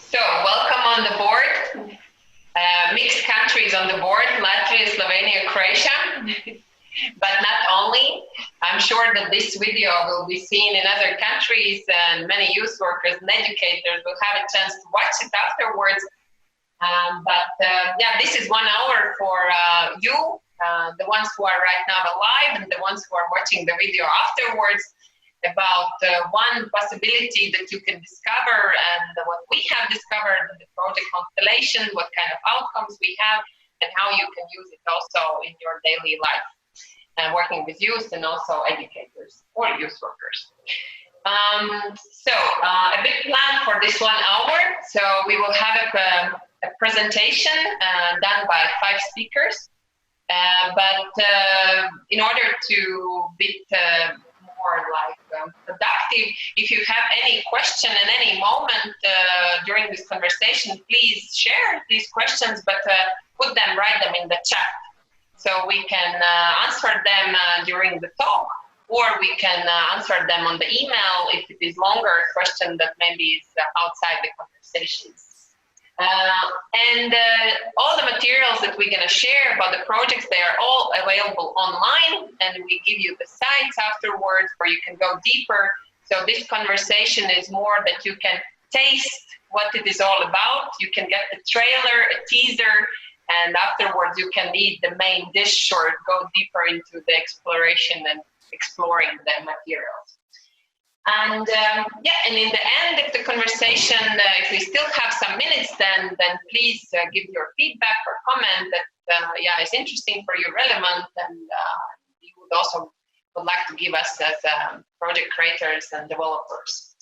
So, welcome on the board. Mixed countries on the board, Latvia, Slovenia, Croatia. But not only, I'm sure that this video will be seen in other countries and many youth workers and educators will have a chance to watch it afterwards. Yeah, this is 1 hour for you, the ones who are right now alive and the ones who are watching the video afterwards, about one possibility that you can discover and what we have discovered in the Project Constellation, what kind of outcomes we have, and how you can use it also in your daily life, working with youth and also educators or youth workers. A big plan for this 1 hour. So we will have a presentation done by 5 speakers. In order to be more productive, if you have any question at any moment during this conversation, please share these questions, but write them in the chat. So we can answer them during the talk, or we can answer them on the email if it is longer question that maybe is outside the conversations. All the materials that we're going to share about the projects, they are all available online, and we give you the sites afterwards where you can go deeper. So this conversation is more that you can taste what it is all about. You can get the trailer, a teaser, and afterwards you can eat the main dish or go deeper into the exploration and exploring the materials. And in the end of the conversation, if we still have some minutes, then please give your feedback or comment that is interesting for you, relevant, and you would like to give us as project creators and developers.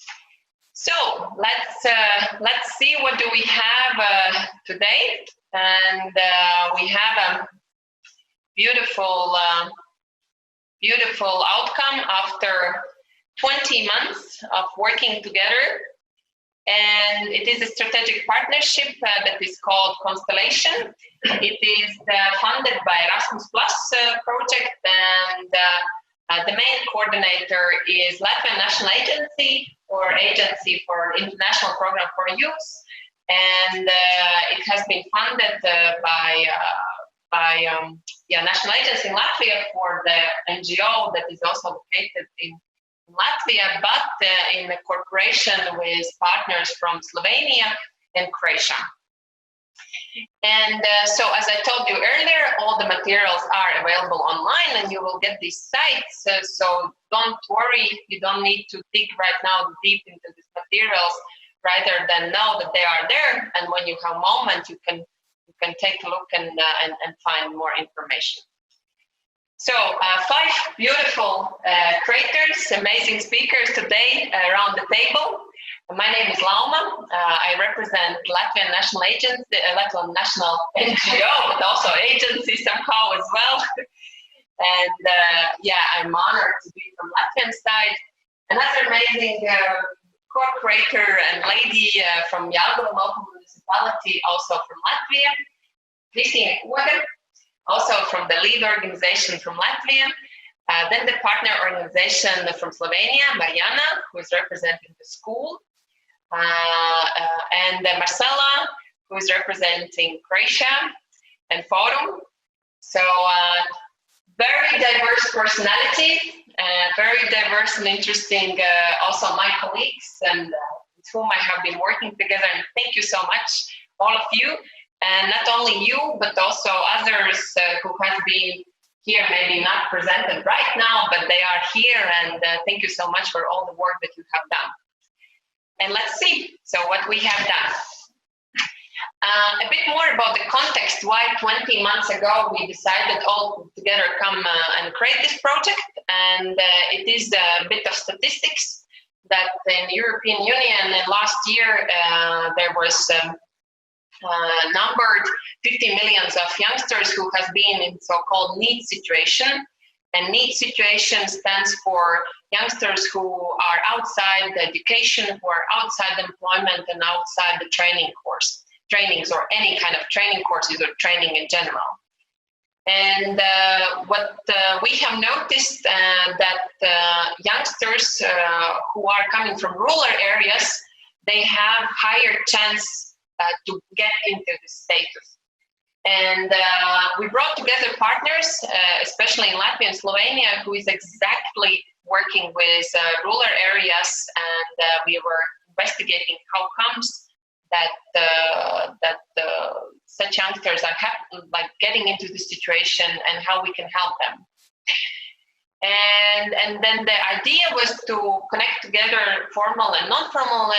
So let's see what do we have today, and we have a beautiful outcome after 20 months of working together, and it is a strategic partnership that is called Constellation. It is funded by Erasmus Plus project, and the main coordinator is Latvian National Agency, or Agency for International Program for Youth, and it has been funded by National Agency in Latvia for the NGO that is also located in Latvia, but in a cooperation with partners from Slovenia and Croatia. And so, as I told you earlier, all the materials are available online, and you will get these sites. So don't worry, you don't need to dig right now deep into these materials, rather than know that they are there. And when you have a moment, you can take a look and find more information. So 5 beautiful creators, amazing speakers today around the table. My name is Lauma. I represent Latvian National Agency, Latvian National NGO, but also agency somehow as well. And I'm honored to be from Latvian side. Another amazing co-creator and lady from Jelgava local municipality, also from Latvia, Kristīne Koga, also from the lead organization from Latvia. Then the partner organization from Slovenia, Mariana, who is representing the school, and Marcela, who is representing Croatia and Forum. So very diverse personalities, very diverse and interesting, also my colleagues, and with whom I have been working together. And thank you so much, all of you. And not only you, but also others who have been here, maybe not presented right now, but they are here. And thank you so much for all the work that you have done. And let's see, so what we have done. A bit more about the context, why 20 months ago we decided all together come and create this project. And it is a bit of statistics that in the European Union in last year there was numbered 50 million of youngsters who has been in so-called NEET situation. And NEET situation stands for youngsters who are outside the education, who are outside employment and outside the trainings or any kind of training courses or training in general. And what we have noticed that youngsters who are coming from rural areas, they have higher chance to get into the status. And we brought together partners, especially in Latvia and Slovenia, who is exactly working with rural areas, and we were investigating how comes that such youngsters are getting into this situation and how we can help them. And then the idea was to connect together formal and non-formal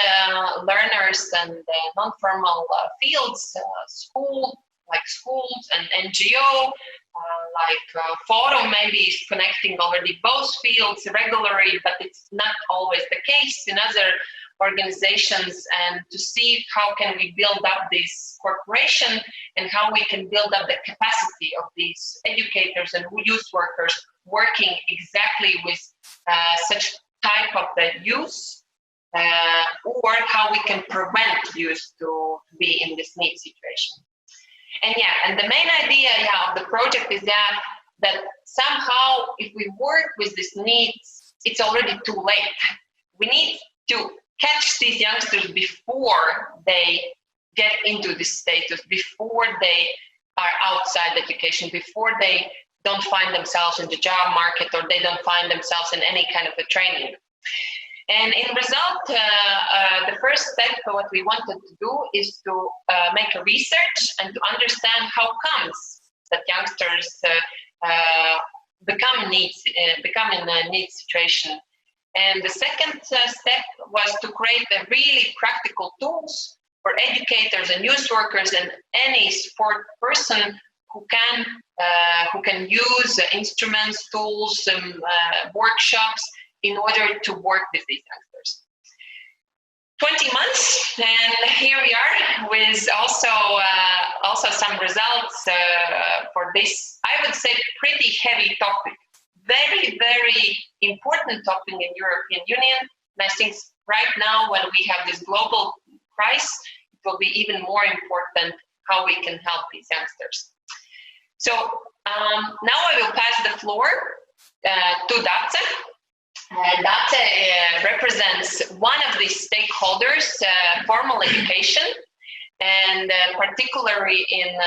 learners and non-formal fields, schools and NGO, Forum maybe is connecting already both fields regularly, but it's not always the case in other organizations, and to see how can we build up this cooperation and how we can build up the capacity of these educators and youth workers working exactly with such type of the youth, or how we can prevent youth to be in this NEET situation. And the main idea of the project is that somehow if we work with this NEET, it's already too late. We need to catch these youngsters before they get into this status, before they are outside education, before they don't find themselves in the job market or they don't find themselves in any kind of a training. And in result, the first step of what we wanted to do is to make a research and to understand how comes that youngsters become in a NEET situation. And the second step was to create a really practical tools for educators and youth workers and any support person who can use instruments, tools, workshops in order to work with these youngsters. 20 months, and here we are with also some results for this, I would say, pretty heavy topic. Very, very important topic in European Union. And I think right now when we have this global crisis, it will be even more important how we can help these youngsters. So now I will pass the floor to Dace. Dace represents one of the stakeholders, formal education, and particularly in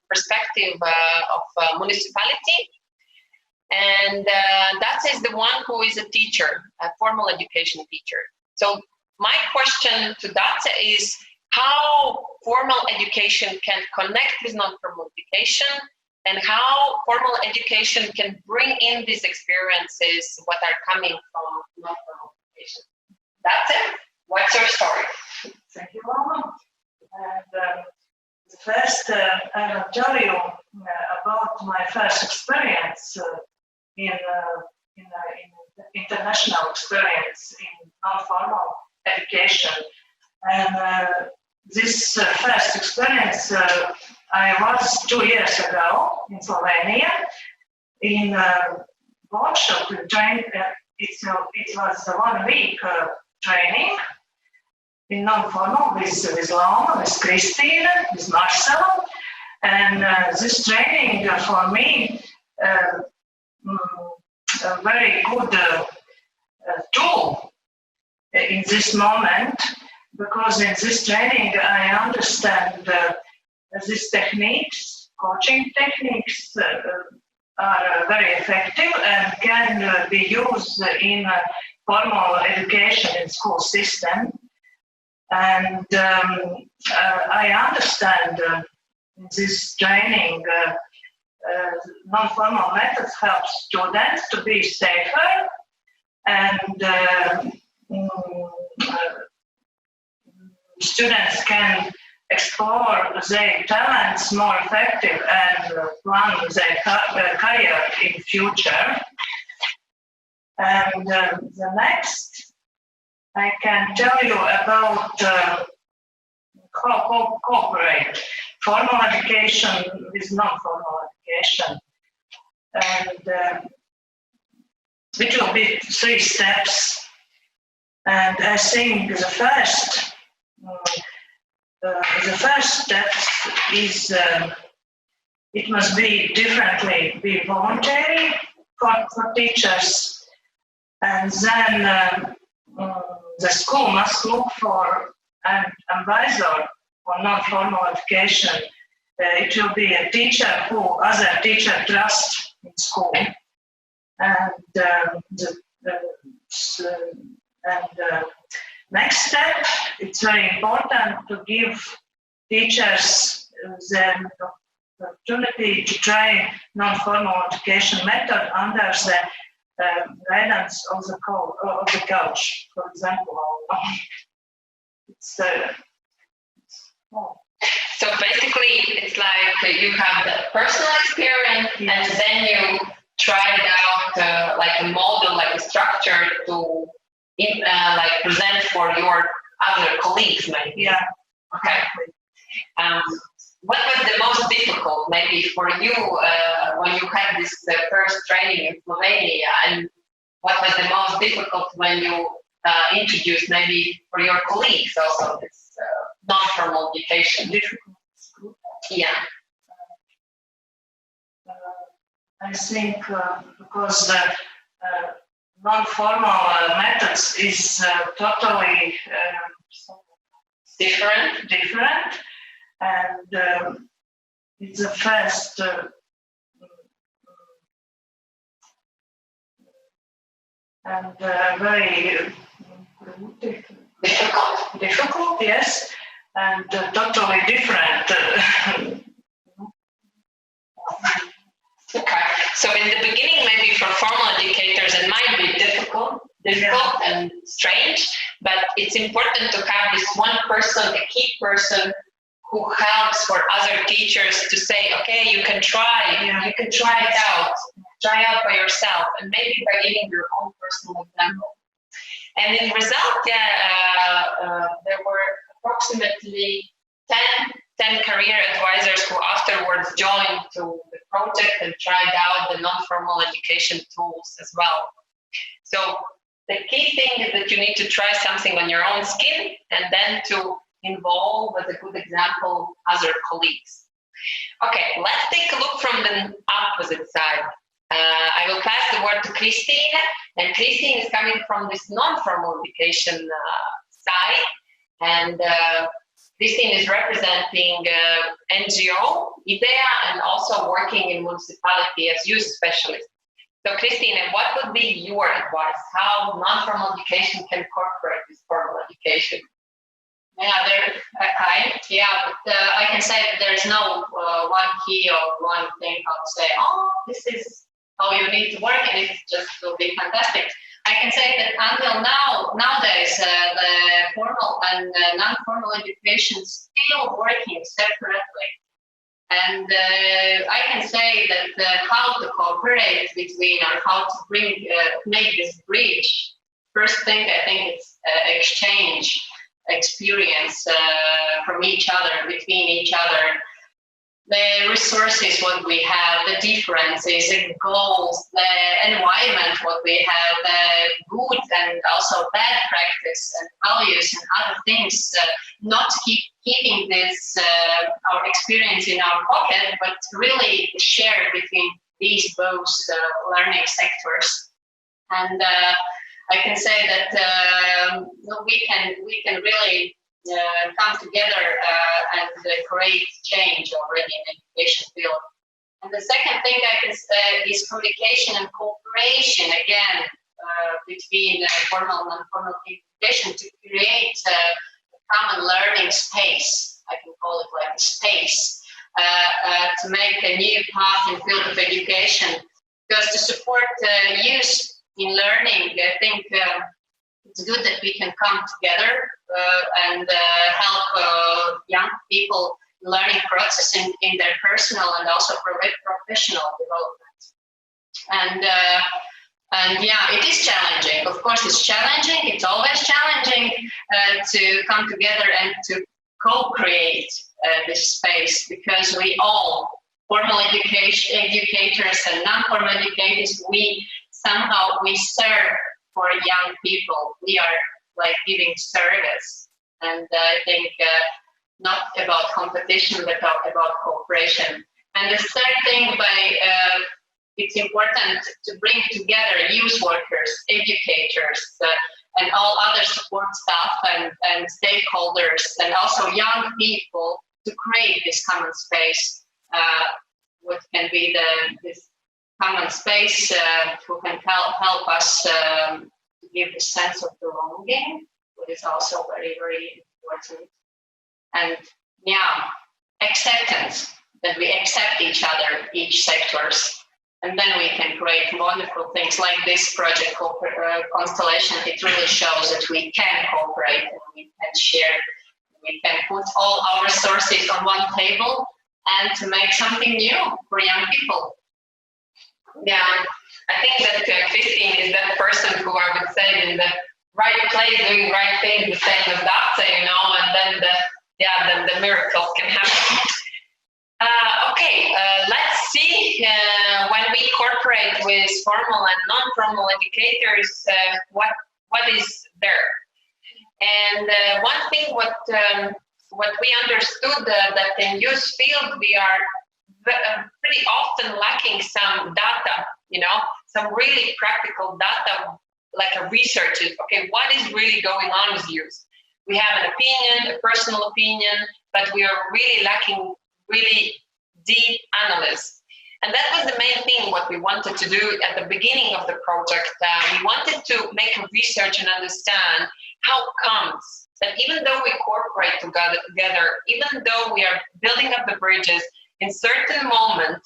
perspective of municipality. And Dace is the one who is a teacher, a formal education teacher. So my question to Dace is how formal education can connect with non-formal education, and how formal education can bring in these experiences what are coming from non-formal education. Dace, what's your story? Thank you, Mama. And first, I will tell you about my first experience in international experience in non-formal education. And this first experience, I was 2 years ago in Slovenia in a workshop training. It was a 1 week training in non-formal with Loma, with Christina, with Marcelo. And this training for me, a very good tool in this moment, because in this training I understand these techniques, coaching techniques, are very effective and can be used in formal education in school system. And I understand in this training non-formal methods help students to be safer, and students can explore their talents more effective and plan their career in future. And the next, I can tell you about cooperate formal education with non-formal education. And it will be 3 steps. And I think the first step is it must be be voluntary for teachers, and then the school must look for an advisor on non-formal education. It will be a teacher who other teacher trust in school. And next step, it's very important to give teachers the opportunity to try non-formal education method under the guidance of the coach, for example. So basically, it's like you have the personal experience, and then you try it out like a model, like a structure to like present for your other colleagues, maybe. Yeah. Okay. What was the most difficult, maybe for you, when you had this first training in Slovenia, and what was the most difficult when you introduced, maybe for your colleagues, also this non-formal education? Difficult. Yeah. I think because the non-formal methods is totally different, and it's the first and very difficult, yes, and totally different. Okay, so in the beginning, maybe for formal educators, it might be difficult and strange, but it's important to have this one person, a key person, who helps for other teachers to say, okay, you can try it out, try out by yourself, and maybe by giving your own personal example. And in result, there were approximately 10 career advisors who afterwards joined to the project and tried out the non-formal education tools as well. So the key thing is that you need to try something on your own skin, and then to involve, as a good example, other colleagues. Okay, let's take a look from the opposite side. I will pass the word to Christine, and Christine is coming from this non-formal education side, and Christine is representing NGO, IDEA, and also working in municipality as youth specialist. So Christine, what would be your advice? How non-formal education can incorporate this formal education? Yeah, but I can say that there's no one key or one thing how to say, oh, this is how you need to work, and it just will be fantastic. I can say that until nowadays, the formal and non-formal education is still working separately. And I can say that how to cooperate between, or how to make this bridge. First thing, I think it's exchange experience from each other, between each other. The resources, what we have, the differences, the goals, the environment, what we have, the good and also bad practice and values and other things, not keeping this, our experience in our pocket, but really share between these both learning sectors. And I can say that we can really come together and create change already in the education field. And the second thing I can say is communication and cooperation, again, between formal and non-formal education, to create a common learning space. I can call it like a space, to make a new path in field of education. Because to support youth in learning, I think it's good that we can come together and help young people learning process in their personal and also professional development. And yeah, it is challenging. Of course, it's challenging. It's always challenging to come together and to co-create this space, because we all, formal educators and non-formal educators, we serve for young people. We are like giving service, and I think not about competition, but about cooperation. And the third thing, it's important to bring together youth workers, educators, and all other support staff and stakeholders, and also young people, to create this common space. What can be this common space who can help us to give the sense of belonging, what is also very, very important. And yeah, acceptance, that we accept each other, each sectors, and then we can create wonderful things like this Project Constellation. It really shows that we can cooperate and we can share, we can put all our resources on one table and to make something new for young people. Yeah, I think that Christine is that person who I would say in the right place, doing right things, the same as Dapsa, and then the miracles can happen. Okay, let's see when we cooperate with formal and non-formal educators, what is there. And one thing what we understood that in youth field we are pretty often lacking some data, some really practical data, like a research. Okay, what is really going on with youth? We have an opinion, a personal opinion, but we are really lacking really deep analysis. And that was the main thing what we wanted to do at the beginning of the project. We wanted to make a research and understand how comes that even though we cooperate together, even though we are building up the bridges, in certain moment,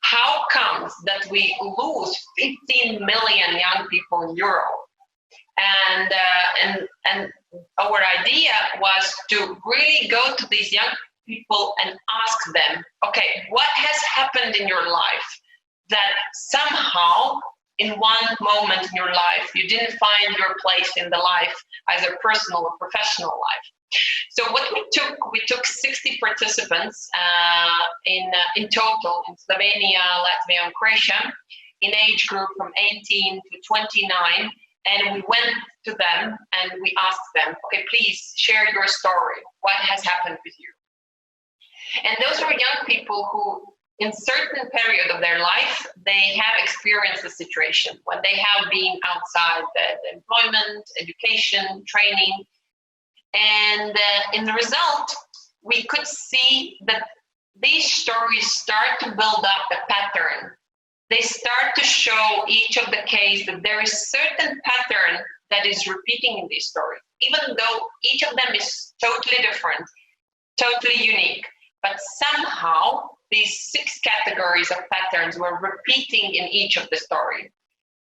how comes that we lose 15 million young people in Europe? And our idea was to really go to these young people and ask them, okay, what has happened in your life that somehow in one moment in your life you didn't find your place in the life, either personal or professional life? So what we took 60 participants in total in Slovenia, Latvia and Croatia, in age group from 18 to 29, and we went to them and we asked them, okay, please share your story. What has happened with you? And those were young people who, in certain period of their life, they have experienced the situation when they have been outside the employment, education, training. And in the result, we could see that these stories start to build up a pattern. They start to show each of the case that there is certain pattern that is repeating in these stories, even though each of them is totally different, totally unique. But somehow these 6 categories of patterns were repeating in each of the story.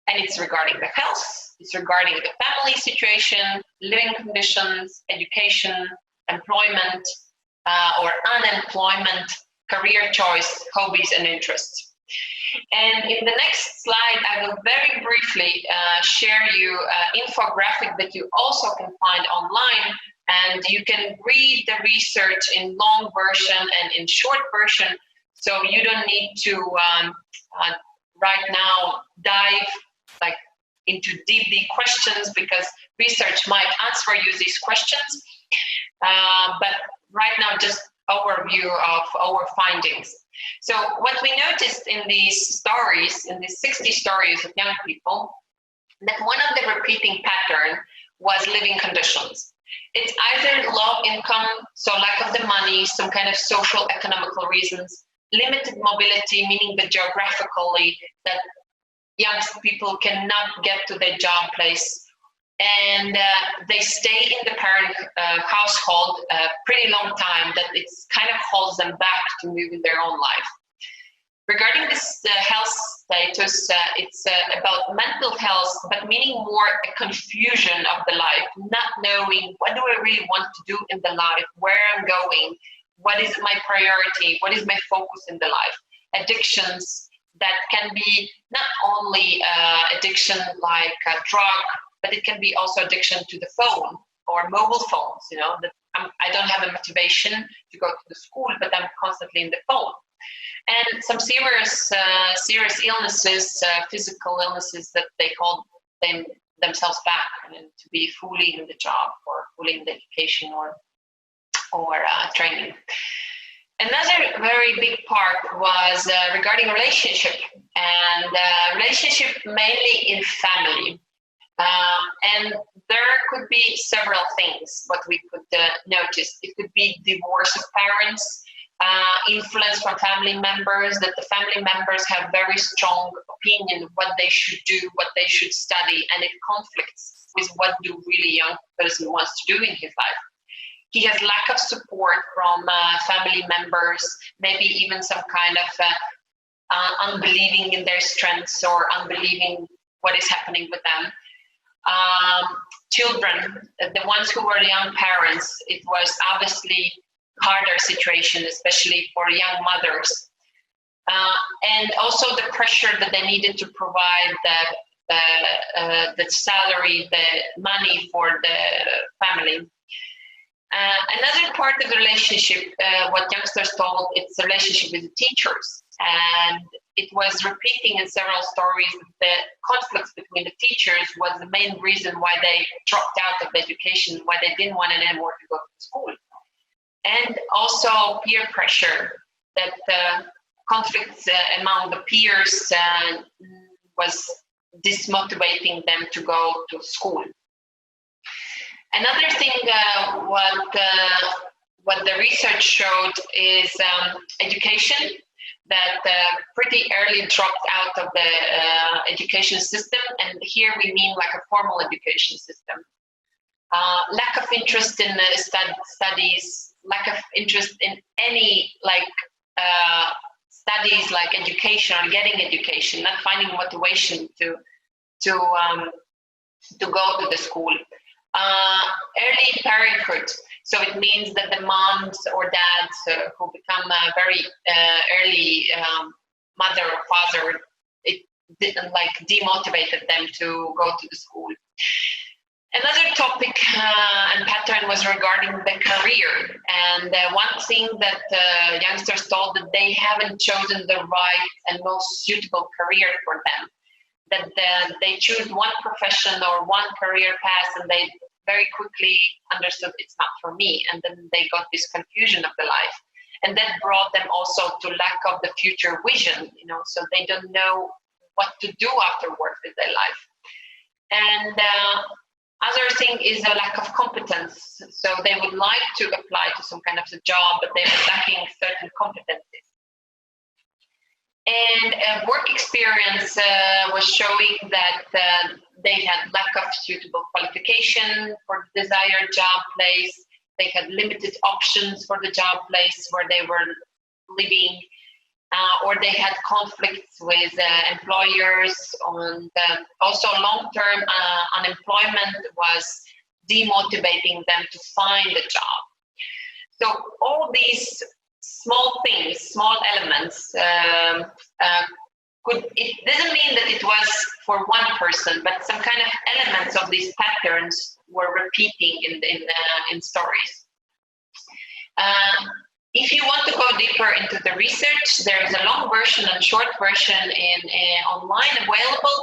And it's regarding the health, it's regarding the family situation, living conditions, education, employment, or unemployment, career choice, hobbies and interests. And in the next slide, I will very briefly share you an infographic that you also can find online, and you can read the research in long version and in short version, so you don't need to right now dive into deep questions, because research might answer you these questions, but right now just overview of our findings. So what we noticed in these stories, in these 60 stories of young people, that one of the repeating pattern was living conditions. It's either low income, so lack of the money, some kind of social economical reasons, limited mobility, meaning that geographically that young people cannot get to their job place, and they stay in the parent household a pretty long time, that it kind of holds them back to move in their own life. Regarding this health status, it's about mental health, but meaning more a confusion of the life, not knowing what do I really want to do in the life, where I'm going, what is my priority, what is my focus in the life. Addictions that can be not only addiction like a drug, but it can be also addiction to the phone or mobile phones, that I don't have a motivation to go to the school, but I'm constantly in the phone. And some serious illnesses, physical illnesses that they call themselves back and to be fully in the job or fully in the education or training. Another very big part was regarding relationship, and relationship mainly in family. And there could be several things what we could notice. It could be divorce of parents, influence from family members, that the family members have very strong opinion what they should do, what they should study, and it conflicts with what the really young person wants to do in his life. He has lack of support from family members, maybe even some kind of unbelieving in their strengths or unbelieving what is happening with them. Children, the ones who were young parents, it was obviously harder situation, especially for young mothers. And also the pressure that they needed to provide the salary, the money for the family. Another part of the relationship, what youngsters told, it's the relationship with the teachers. And it was repeating in several stories that the conflicts between the teachers was the main reason why they dropped out of education, why they didn't want anymore to go to school. And also peer pressure, that conflicts among the peers was dismotivating them to go to school. Another thing what the research showed is education, that pretty early dropped out of the education system, and here we mean like a formal education system. Lack of interest in studies, lack of interest in any studies like education or getting education, not finding motivation to go to the school. Early parenthood, so it means that the moms or dads who become a very early mother or father, it didn't demotivated them to go to the school. Another topic and pattern was regarding the career, and one thing that youngsters told that they haven't chosen the right and most suitable career for them, that they choose one profession or one career path and they very quickly understood it's not for me, and then they got this confusion of the life, and that brought them also to lack of the future vision, so they don't know what to do afterwards with their life. And other thing is a lack of competence. So they would like to apply to some kind of a job, but they were lacking certain competencies. And work experience was showing that they had lack of suitable qualification for the desired job place. They had limited options for the job place where they were living, or they had conflicts with employers. And also long-term unemployment was demotivating them to find a job. So all these small things, small elements, it doesn't mean that it was for one person, but some kind of elements of these patterns were repeating in stories. If you want to go deeper into the research, there is a long version and short version online available,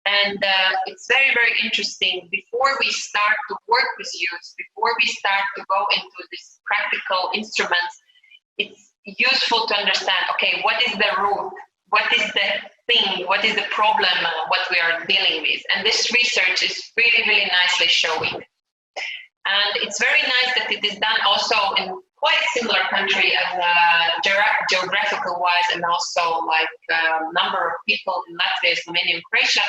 and it's very, very interesting. Before we start to work with youth, before we start to go into these practical instruments, it's useful to understand, okay, what is the root? What is the thing? What is the problem? What we are dealing with? And this research is really, really nicely showing. And it's very nice that it is done also in quite similar country as geographical wise, and also number of people in Latvia, Slovenia and Croatia.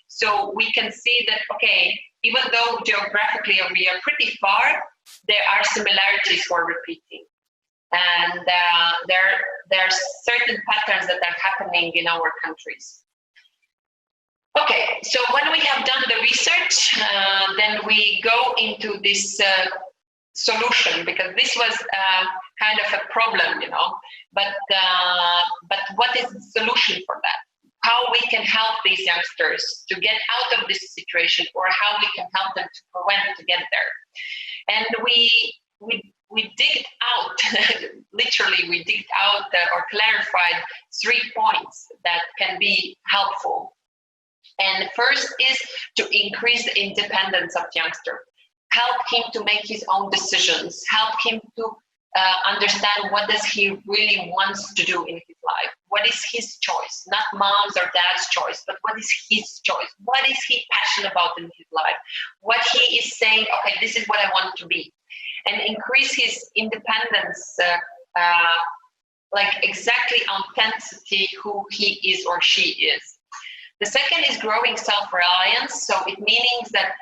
So we can see that, okay, even though geographically we are pretty far, there are similarities for repeating. And there are certain patterns that are happening in our countries. Okay, so when we have done the research, then we go into this solution, because this was kind of a problem, but what is the solution for that? How we can help these youngsters to get out of this situation, or how we can help them to prevent to get there. And we digged out, literally we digged out or clarified 3 points that can be helpful. And first is to increase the independence of the youngster. Help him to make his own decisions. Help him to understand what does he really wants to do in his life. What is his choice? Not mom's or dad's choice, but what is his choice? What is he passionate about in his life? What he is saying, okay, this is what I want to be. And increase his independence, like exactly authenticity who he is or she is. The second is growing self-reliance. So it means that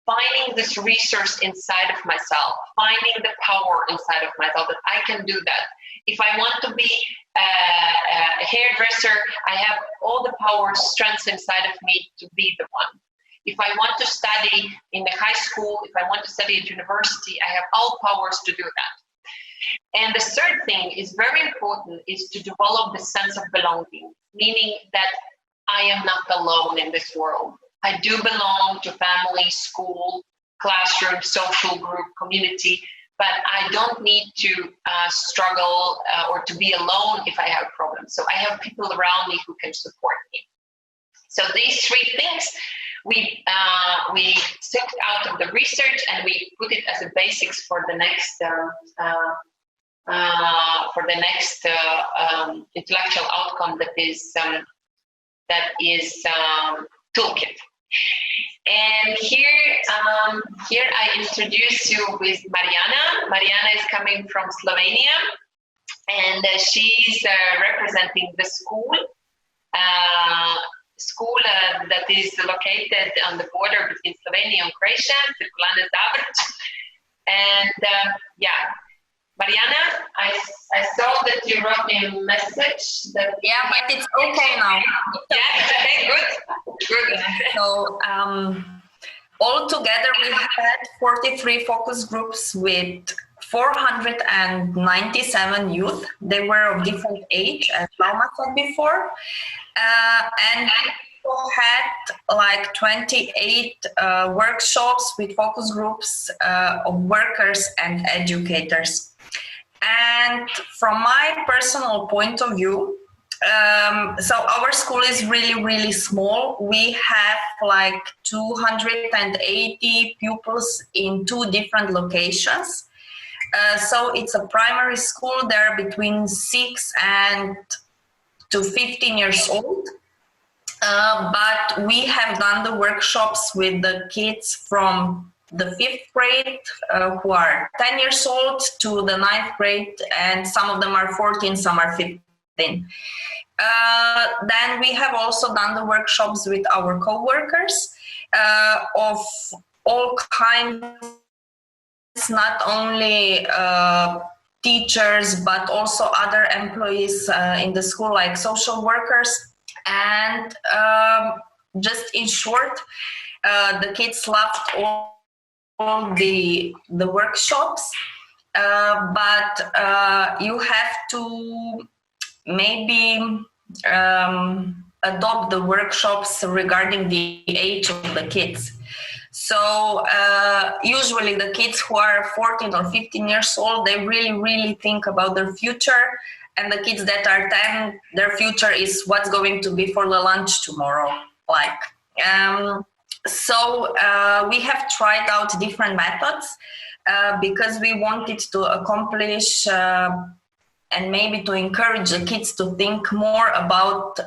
finding this resource inside of myself, finding the power inside of myself that I can do that. If I want to be a hairdresser, I have all the power, strengths inside of me to be the one. If I want to study in the high school, if I want to study at university, I have all powers to do that. And the third thing is very important, is to develop the sense of belonging, meaning that I am not alone in this world. I do belong to family, school, classroom, social group, community, but I don't need to struggle or to be alone if I have problems. So I have people around me who can support me. So these three things we took out of the research and we put it as a basics for the next intellectual outcome, that is toolkit. And here I introduce you with Mariana. Mariana is coming from Slovenia, and she's representing the school that is located on the border between Slovenia and Croatia, Circulane Zavrč. And Mariana, I saw that you wrote me a message that... Yeah, but it's okay now. Yeah, okay, good. So altogether we had 43 focus groups with 497 youth. They were of different age, as Lauma said before. And we had like 28 workshops with focus groups of workers and educators. And from my personal point of view, so our school is really, really small. We have like 280 pupils in 2 different locations. So it's a primary school. They're between 6 and to 15 years old. But we have done the workshops with the kids from the 5th grade who are 10 years old to the 9th grade, and some of them are 14, some are 15. Then we have also done the workshops with our co-workers of all kinds, not only teachers, but also other employees in the school, like social workers. And just in short, the kids loved all the workshops, but you have to maybe adopt the workshops regarding the age of the kids. So usually the kids who are 14 or 15 years old, they really, really think about their future. And the kids that are 10, their future is what's going to be for the lunch tomorrow. So we have tried out different methods because we wanted to accomplish and maybe to encourage the kids to think more about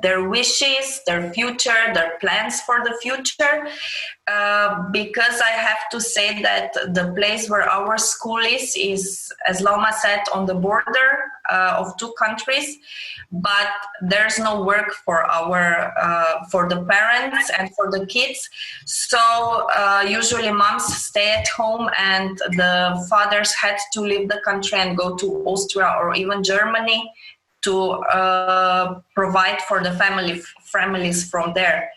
their wishes, their future, their plans for the future. Because I have to say that the place where our school is, as Lauma said, on the border of 2 countries, but there's no work for for the parents and for the kids. So usually moms stay at home and the fathers had to leave the country and go to Austria or even Germany to provide for the families from there.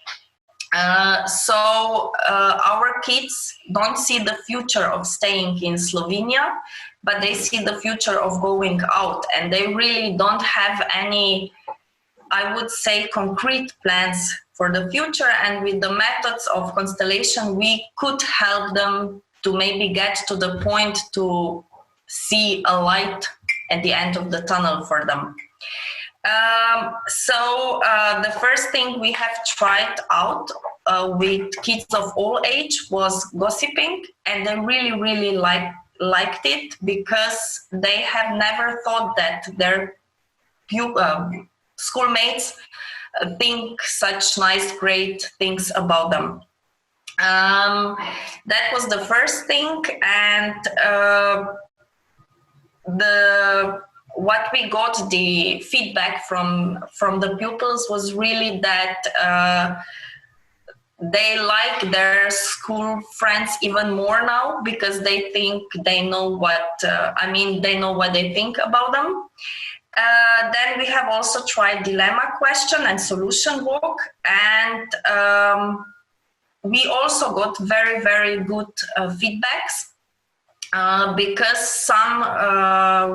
So our kids don't see the future of staying in Slovenia, but they see the future of going out, and they really don't have any, I would say, concrete plans for the future. And with the methods of Constellation, we could help them to maybe get to the point to see a light at the end of the tunnel for them. So the first thing we have tried out with kids of all age was gossiping, and they really, really liked it, because they have never thought that their schoolmates think such nice, great things about them. That was the first thing, and what we got the feedback from the pupils was really that they like their school friends even more now, because they think they know what they know what they think about them. Then we have also tried dilemma question and solution walk, and we also got very, very good feedbacks. Because some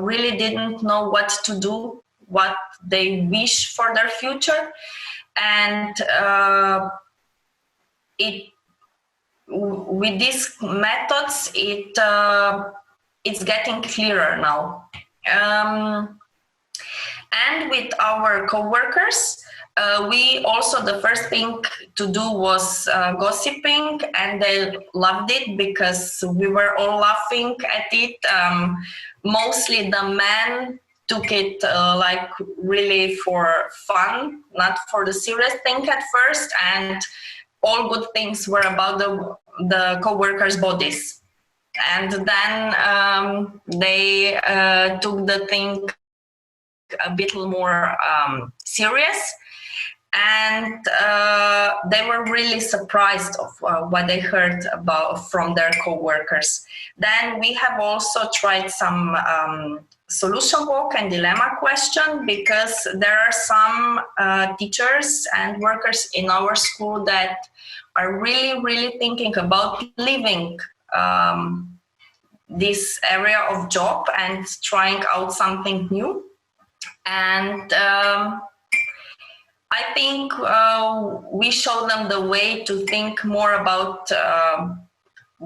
really didn't know what to do, what they wish for their future, and with these methods, it's getting clearer now. And with our coworkers, we also, the first thing to do was gossiping, and they loved it because we were all laughing at it. Mostly the men took it like really for fun, not for the serious thing at first, and all good things were about the coworkers' bodies. And then they took the thing a bit more serious. And they were really surprised of what they heard about from their co-workers. Then we have also tried some solution walk and dilemma question, because there are some teachers and workers in our school that are really, really thinking about leaving this area of job and trying out something new. And I think we show them the way to think more about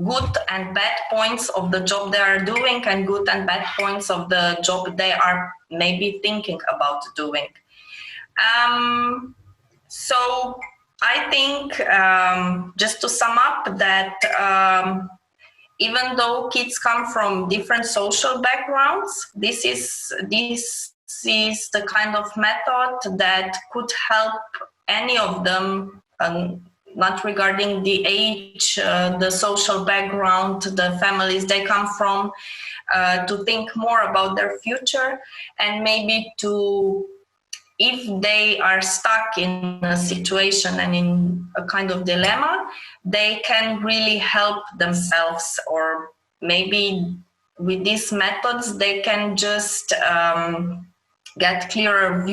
good and bad points of the job they are doing, and good and bad points of the job they are maybe thinking about doing. So I think, just to sum up, that even though kids come from different social backgrounds, this is the kind of method that could help any of them, not regarding the age, the social background, the families they come from, to think more about their future, and maybe to, if they are stuck in a situation and in a kind of dilemma, they can really help themselves, or maybe with these methods they can just get clearer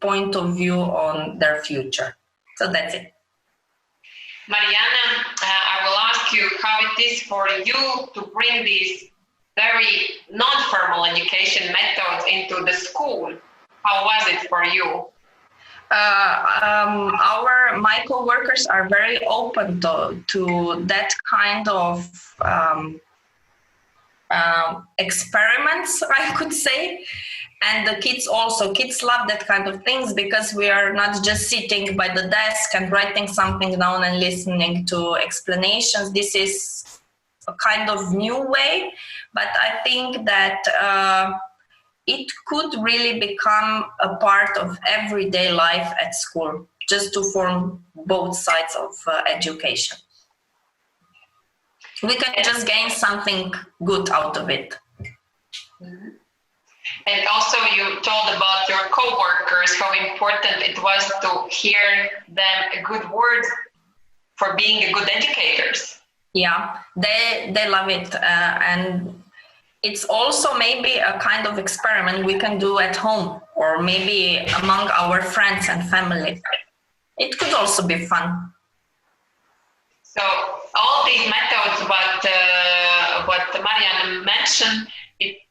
point of view on their future. So that's it. Mariana, I will ask you how it is for you to bring these very non-formal education methods into the school. How was it for you? My co-workers are very open to that kind of experiments, I could say. And the kids love that kind of things, because we are not just sitting by the desk and writing something down and listening to explanations. This is a kind of new way, but I think that it could really become a part of everyday life at school, just to form both sides of education. We can just gain something good out of it. Mm-hmm. And also you told about your co-workers, how important it was to hear them good words for being good educators. Yeah, they love it. And it's also maybe a kind of experiment we can do at home, or maybe among our friends and family. It could also be fun. So all these methods, what Mariana mentioned,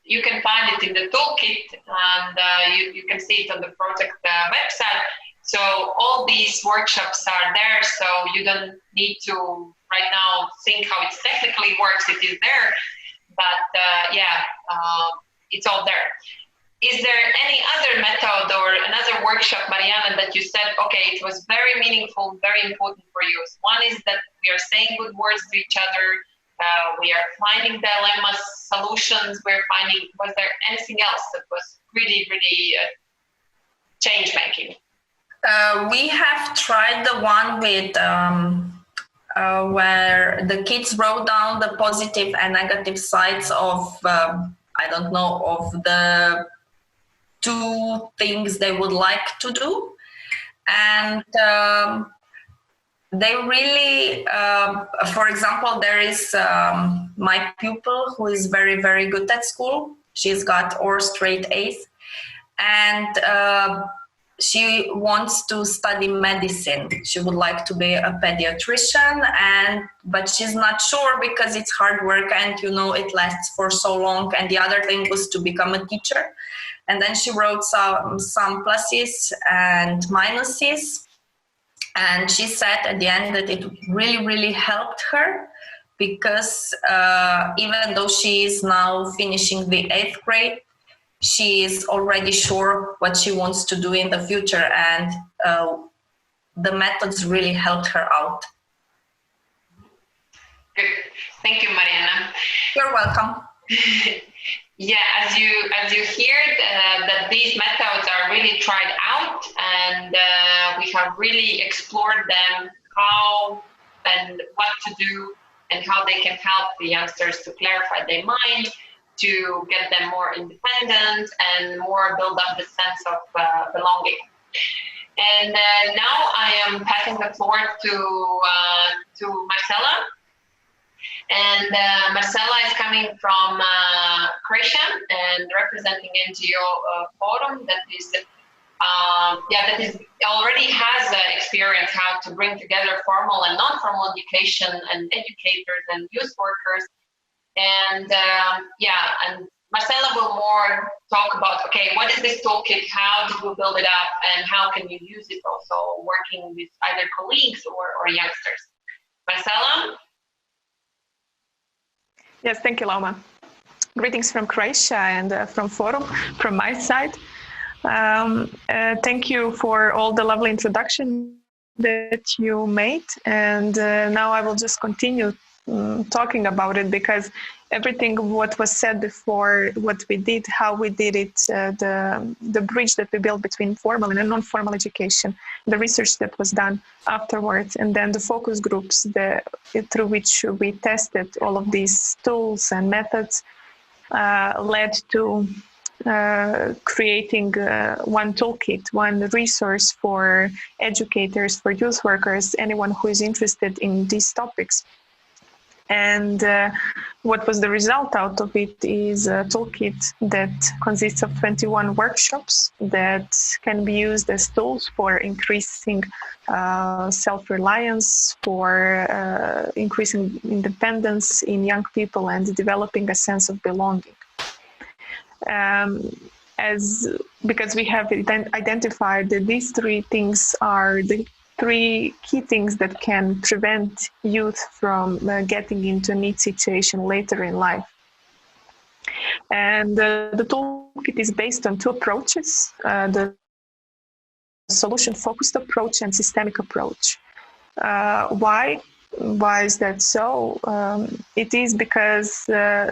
you can find it in the toolkit, and you can see it on the project website. So all these workshops are there, so you don't need to right now think how it technically works. It is there, but it's all there. Is there any other method or another workshop, Mariana, that you said, okay, it was very meaningful, very important for you? One is that we are saying good words to each other. We are finding dilemmas, solutions. Was there anything else that was really, really change making? We have tried the one with where the kids wrote down the positive and negative sides of, of the two things they would like to do. And they really, for example, there is my pupil who is very, very good at school. She's got all straight A's. And she wants to study medicine. She would like to be a pediatrician, but she's not sure because it's hard work and it lasts for so long. And the other thing was to become a teacher. And then she wrote some pluses and minuses. And she said at the end that it really, really helped her because even though she is now finishing the 8th grade, she is already sure what she wants to do in the future, and the methods really helped her out. Good. Thank you, Mariana. You're welcome. Yeah, as you heard, that these methods are really tried out, and we have really explored them, how and what to do, and how they can help the youngsters to clarify their mind, to get them more independent and more build up the sense of belonging. And now I am passing the floor to Marcela. And Marcela is coming from Croatia and representing NGO Forum that is already has experience how to bring together formal and non-formal education and educators and youth workers. And and Marcela will more talk about, okay, what is this toolkit? How did we build it up? And how can you use it also working with either colleagues or youngsters? Marcela? Yes, thank you, Lauma. Greetings from Croatia and from Forum, from my side. Thank you for all the lovely introduction that you made. And now I will just continue talking about it, because everything what was said before, what we did, how we did it, the bridge that we built between formal and non-formal education, the research that was done afterwards, and then the focus groups through which we tested all of these tools and methods led to creating one toolkit, one resource for educators, for youth workers, anyone who is interested in these topics. And what was the result out of it is a toolkit that consists of 21 workshops that can be used as tools for increasing self-reliance, for increasing independence in young people and developing a sense of belonging. Because we have identified that these three things are the three key things that can prevent youth from getting into a NEET situation later in life. And the toolkit is based on two approaches, the solution-focused approach and systemic approach. Why? Why is that so? It is because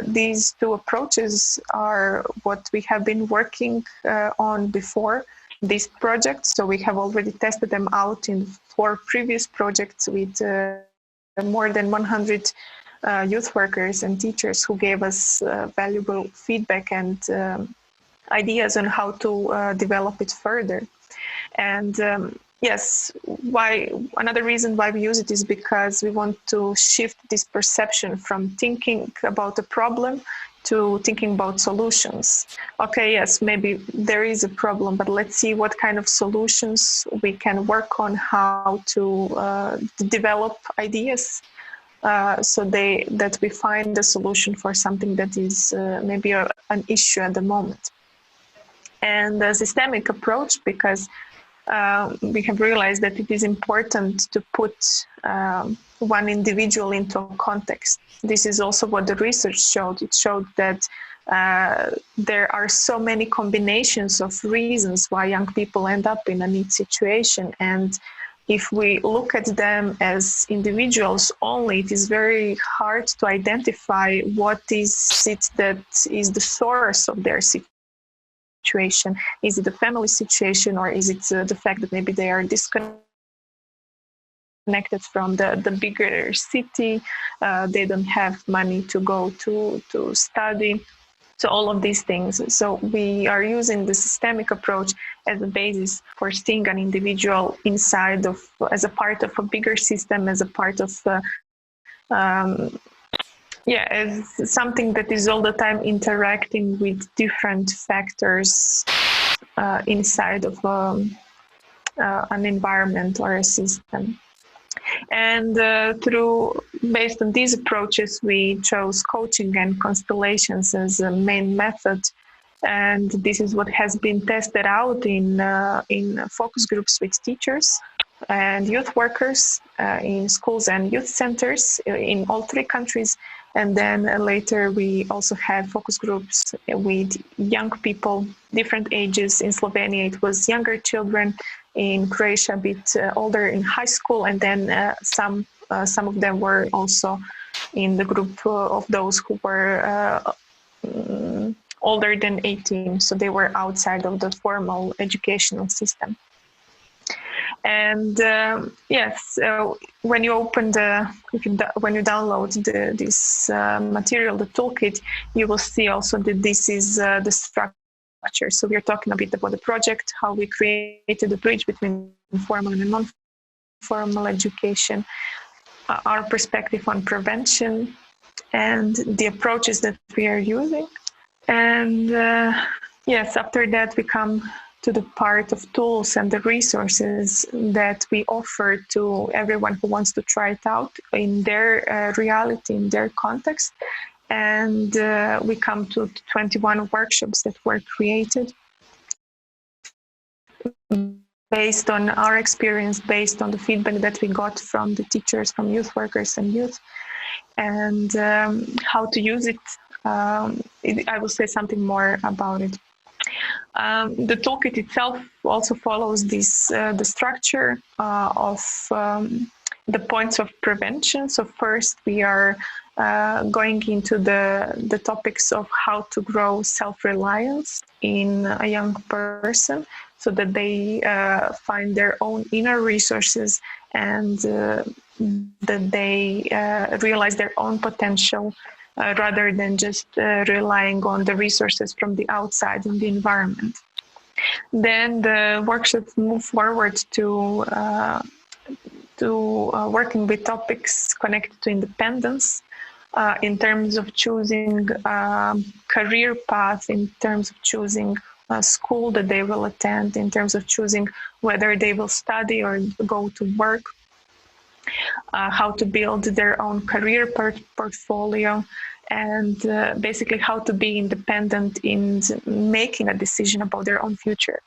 these two approaches are what we have been working on before this project. So we have already tested them out in 4 previous projects with more than 100 youth workers and teachers who gave us valuable feedback and ideas on how to develop it further. And yes, another reason why we use it is because we want to shift this perception from thinking about a problem to thinking about solutions. Okay, yes, maybe there is a problem, but let's see what kind of solutions we can work on, how to develop ideas so that we find a solution for something that is maybe an issue at the moment. And the systemic approach, because we have realized that it is important to put one individual into a context. This is also what the research showed. It showed that there are so many combinations of reasons why young people end up in a NEET situation. And if we look at them as individuals only, it is very hard to identify what is it that is the source of their situation. situation? Is it a family situation, or is it the fact that maybe they are disconnected from the bigger city? They don't have money to go to study. So all of these things. So we are using the systemic approach as a basis for seeing an individual inside of, as a part of a bigger system, as a part of, as something that is all the time interacting with different factors inside of an environment or a system. And based on these approaches, we chose coaching and constellations as a main method. And this is what has been tested out in focus groups with teachers and youth workers in schools and youth centers in all 3 countries. And then later we also had focus groups with young people, different ages. In Slovenia, it was younger children. In Croatia, a bit older in high school. And then some of them were also in the group of those who were older than 18. So they were outside of the formal educational system. And yes, when you open when you download this material, the toolkit, you will see also that this is the structure. So we're talking a bit about the project, how we created the bridge between formal and non-formal education, our perspective on prevention, and the approaches that we are using. And yes, after that we come to the part of tools and the resources that we offer to everyone who wants to try it out in their reality, in their context. And we come to 21 workshops that were created based on our experience, based on the feedback that we got from the teachers, from youth workers and youth, and how to use it. I will say something more about it. The toolkit itself also follows this the structure of the points of prevention. So first we are going into the topics of how to grow self-reliance in a young person, so that they find their own inner resources and that they realize their own potential, rather than just relying on the resources from the outside in the environment. Then the workshops move forward to working with topics connected to independence, in terms of choosing a career path, in terms of choosing a school that they will attend, in terms of choosing whether they will study or go to work, how to build their own career portfolio, and basically how to be independent in making a decision about their own future.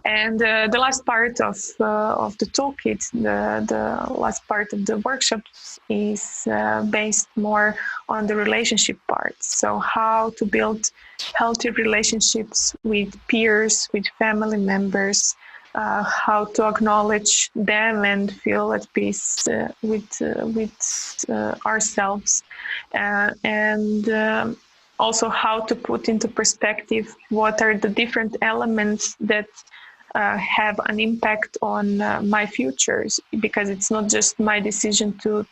And the last part of the toolkit, the last part of the workshops is based more on the relationship part. So how to build healthy relationships with peers, with family members, how to acknowledge them and feel at peace with ourselves, and also how to put into perspective what are the different elements that have an impact on my futures, because it's not just my decision to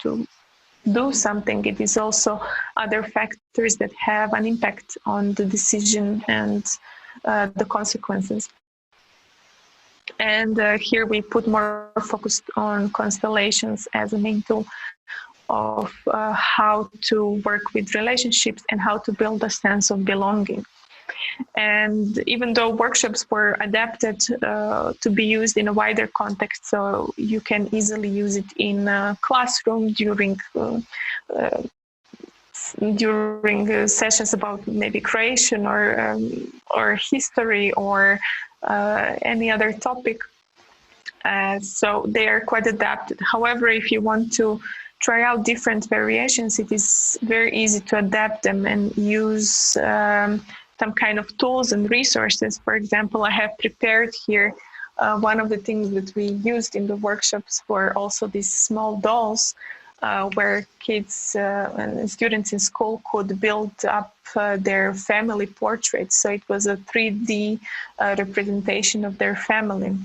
do something, it is also other factors that have an impact on the decision and the consequences. And here we put more focus on constellations as a main tool of how to work with relationships and how to build a sense of belonging. And even though workshops were adapted to be used in a wider context, so you can easily use it in a classroom during sessions about maybe creation or history or any other topic. So they are quite adapted. However, if you want to try out different variations, it is very easy to adapt them and use some kind of tools and resources. For example, I have prepared here one of the things that we used in the workshops were also these small dolls where kids and students in school could build up their family portraits. So it was a 3D representation of their family.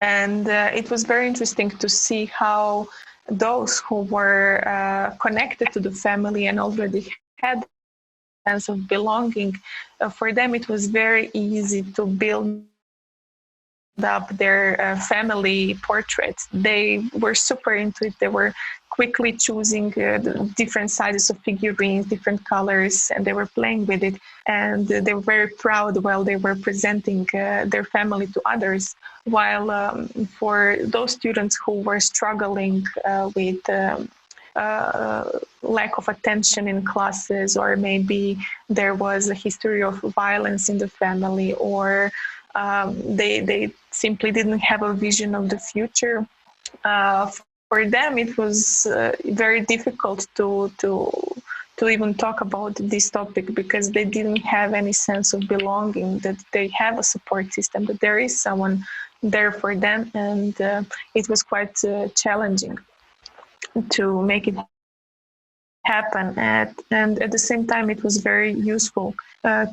And it was very interesting to see how those who were connected to the family and already had a sense of belonging, for them it was very easy to build up their family portraits. They were super into it. They were quickly choosing the different sizes of figurines, different colors, and they were playing with it. And they were very proud while they were presenting their family to others. While for those students who were struggling with lack of attention in classes, or maybe there was a history of violence in the family, or they simply didn't have a vision of the future. For them, it was very difficult to even talk about this topic, because they didn't have any sense of belonging, that they have a support system, that there is someone there for them, and it was quite challenging to make it happen. And at the same time, it was very useful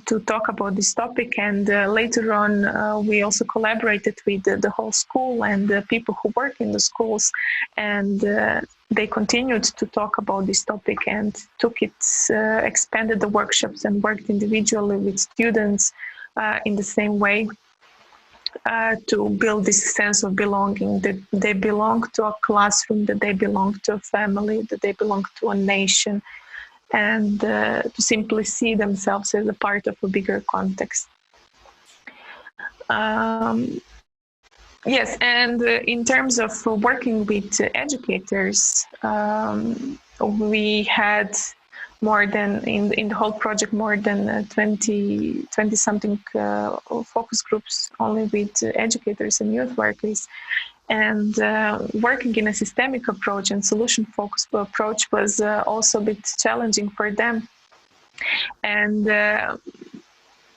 to talk about this topic. And later on, we also collaborated with the whole school and the people who work in the schools. And they continued to talk about this topic and took it, expanded the workshops and worked individually with students in the same way. To build this sense of belonging, that they belong to a classroom, that they belong to a family, that they belong to a nation, and to simply see themselves as a part of a bigger context. Yes, and in terms of working with educators, we had more than, in the whole project, more than 20 something focus groups only with educators and youth workers. And working in a systemic approach and solution focused approach was also a bit challenging for them. And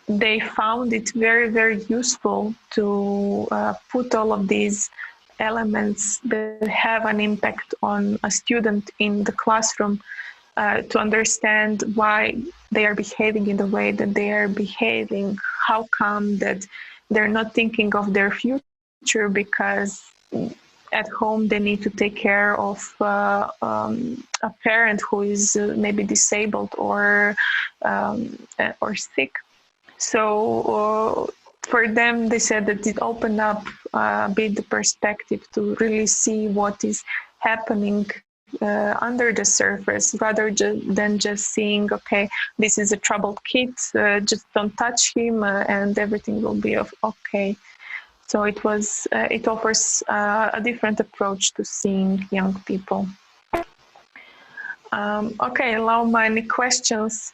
they found it very, very useful to put all of these elements that have an impact on a student in the classroom, to understand why they are behaving in the way that they are behaving, how come that they're not thinking of their future because at home they need to take care of a parent who is maybe disabled or sick. So for them, they said that it opened up a bit the perspective to really see what is happening under the surface, rather than just seeing, okay, this is a troubled kid, just don't touch him and everything will be okay. So it offers a different approach to seeing young people. Okay, Lauma, any questions?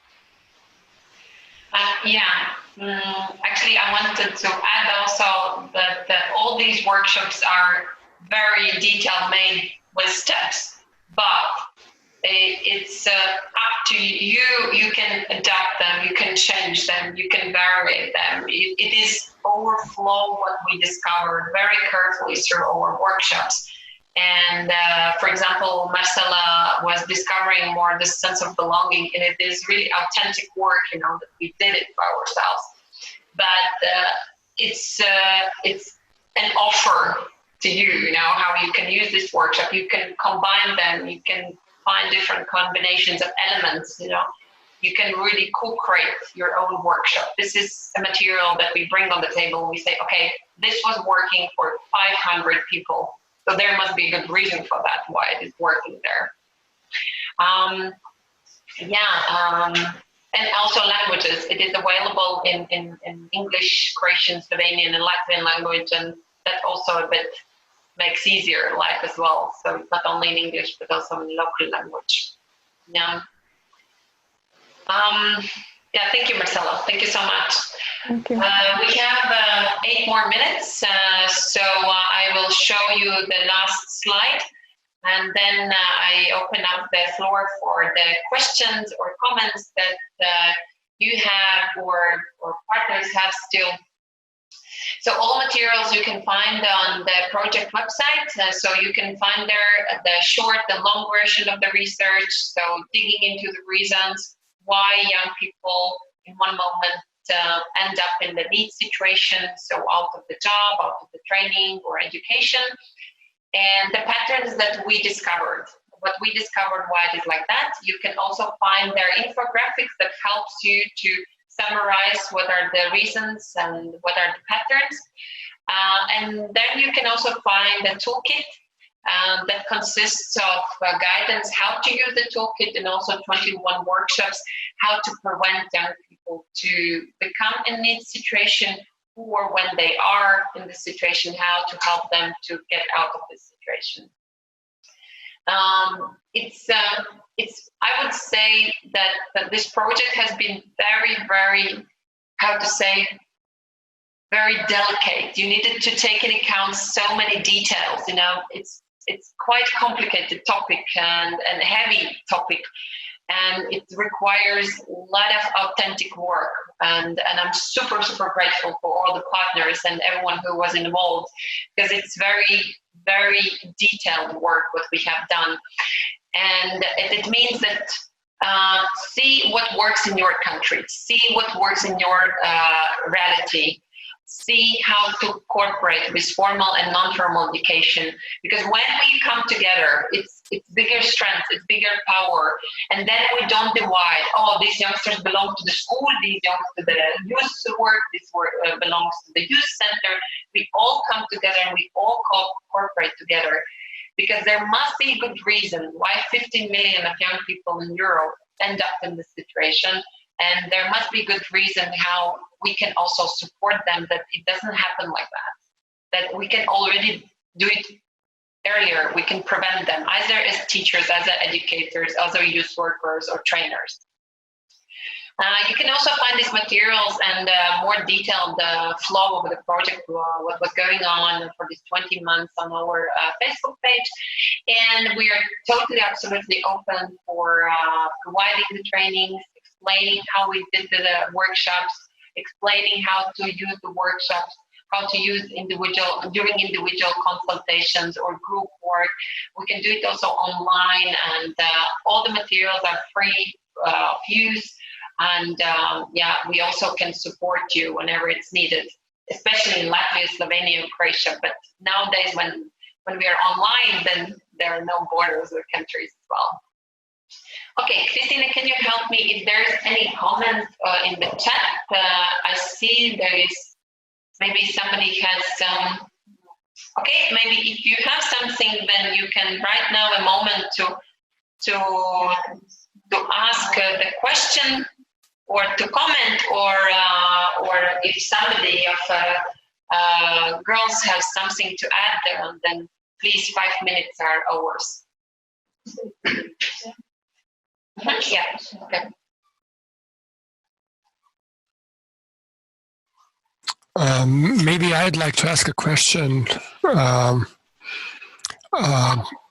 Actually, I wanted to add also that all these workshops are very detail made with steps. But it's up to you. You can adapt them, you can change them, you can vary them. It is overflow what we discovered very carefully through our workshops. And for example, Marcela was discovering more the sense of belonging, and it is really authentic work, that we did it by ourselves. But it's an offer to you, how you can use this workshop. You can combine them, you can find different combinations of elements, you can really co-create your own workshop. This is a material that we bring on the table and we say, okay, this was working for 500 people. So there must be a good reason for that, why it is working there. And also languages. It is available in English, Croatian, Slovenian, and Latvian language, and that also a bit makes easier life as well. So not only in English, but also in local language. Yeah. Thank you, Marcela. Thank you so much. Thank you. We have 8 more minutes, so I will show you the last slide, and then I open up the floor for the questions or comments that you have or partners have still. So all materials you can find on the project website. So you can find there the short and long version of the research. So digging into the reasons why young people in one moment end up in the NEET situation, so out of the job, out of the training or education, and the patterns that we discovered. What we discovered, why it is like that. You can also find their infographics that helps you to summarize what are the reasons and what are the patterns. And then you can also find a toolkit that consists of guidance how to use the toolkit, and also 21 workshops how to prevent young people to become in NEET situation, or when they are in this situation, how to help them to get out of this situation. I would say that this project has been very, how to say, very delicate. You needed to take into account so many details. You know, it's quite complicated topic and a heavy topic, and it requires a lot of authentic work. And I'm super grateful for all the partners and everyone who was involved, because it's very detailed work what we have done. And it means that see what works in your country, see what works in your reality, see how to cooperate with formal and non-formal education. Because when we come together, it's bigger strength, it's bigger power. And then we don't divide, oh, these youngsters belong to the school, these belong to the youth work, this work belongs to the youth center. We all come together and we all cooperate together. Because there must be a good reason why 15 million of young people in Europe end up in this situation. And there must be a good reason how we can also support them, that it doesn't happen like that. That we can already do it earlier. We can prevent them, either as teachers, as educators, other youth workers or trainers. You can also find these materials and more detailed flow of the project, what was going on for these 20 months on our Facebook page. And we are totally, absolutely open for providing the trainings, explaining how we did the workshops, explaining how to use the workshops, how to use during individual consultations or group work. We can do it also online, and all the materials are free of use. And we also can support you whenever it's needed, especially in Latvia, Slovenia, and Croatia. But nowadays, when we are online, then there are no borders or countries as well. Okay, Christina, can you help me if there's any comments in the chat? I see there is maybe somebody has some. Okay, maybe if you have something, then you can right now a moment to ask the question, or to comment, or if somebody of girls has something to add, then please, 5 minutes are ours. Yeah, okay. Maybe I'd like to ask a question.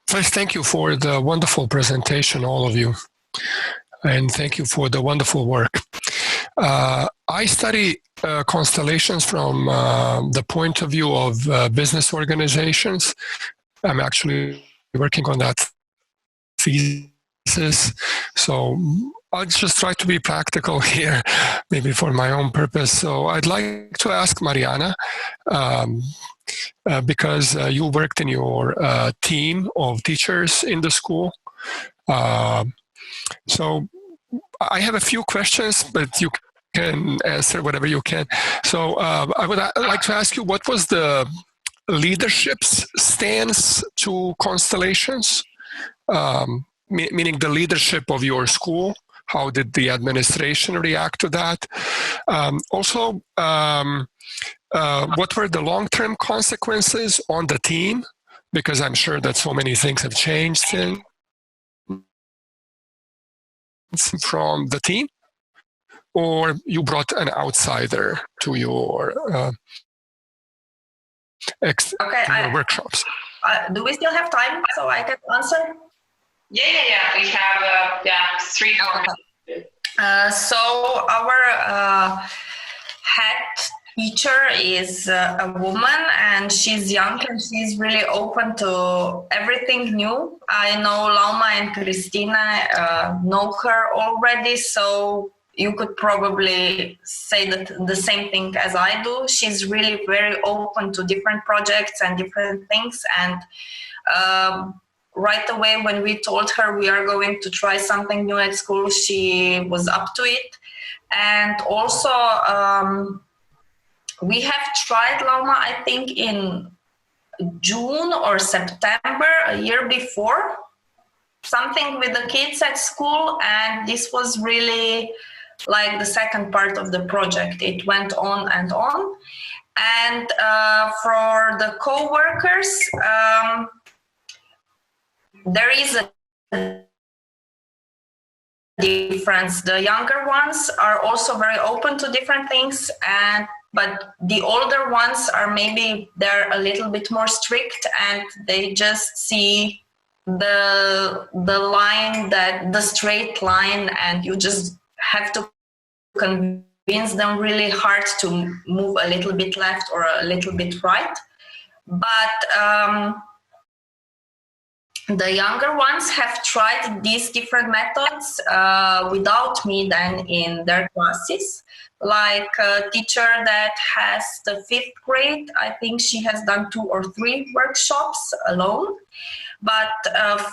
First, thank you for the wonderful presentation, all of you. And thank you for the wonderful work. I study constellations from the point of view of business organizations. I'm actually working on that thesis. So I'll just try to be practical here, maybe for my own purpose. So I'd like to ask Mariana, because you worked in your team of teachers in the school. So I have a few questions, but you can answer whatever you can. So I would like to ask you, what was the leadership's stance to constellations? Meaning the leadership of your school. How did the administration react to that? Also, what were the long-term consequences on the team? Because I'm sure that so many things have changed since. From the team, or you brought an outsider to your workshops? Do we still have time so I can answer? Yeah. We have 3 more minutes. So our head teacher is a woman, and she's young and she's really open to everything new. I know Lauma and Christina know her already, so you could probably say that the same thing as I do. She's really very open to different projects and different things, and right away when we told her we are going to try something new at school, she was up to it. And also we have tried Lauma, I think in June or September, a year before, something with the kids at school, and this was really like the second part of the project. It went on and on. And for the co-workers, there is a difference. The younger ones are also very open to different things, but the older ones are maybe they're a little bit more strict, and they just see the line, that the straight line, and you just have to convince them really hard to move a little bit left or a little bit right. But the younger ones have tried these different methods without me then in their classes. Like a teacher that has the 5th grade, I think she has done 2 or 3 workshops alone. But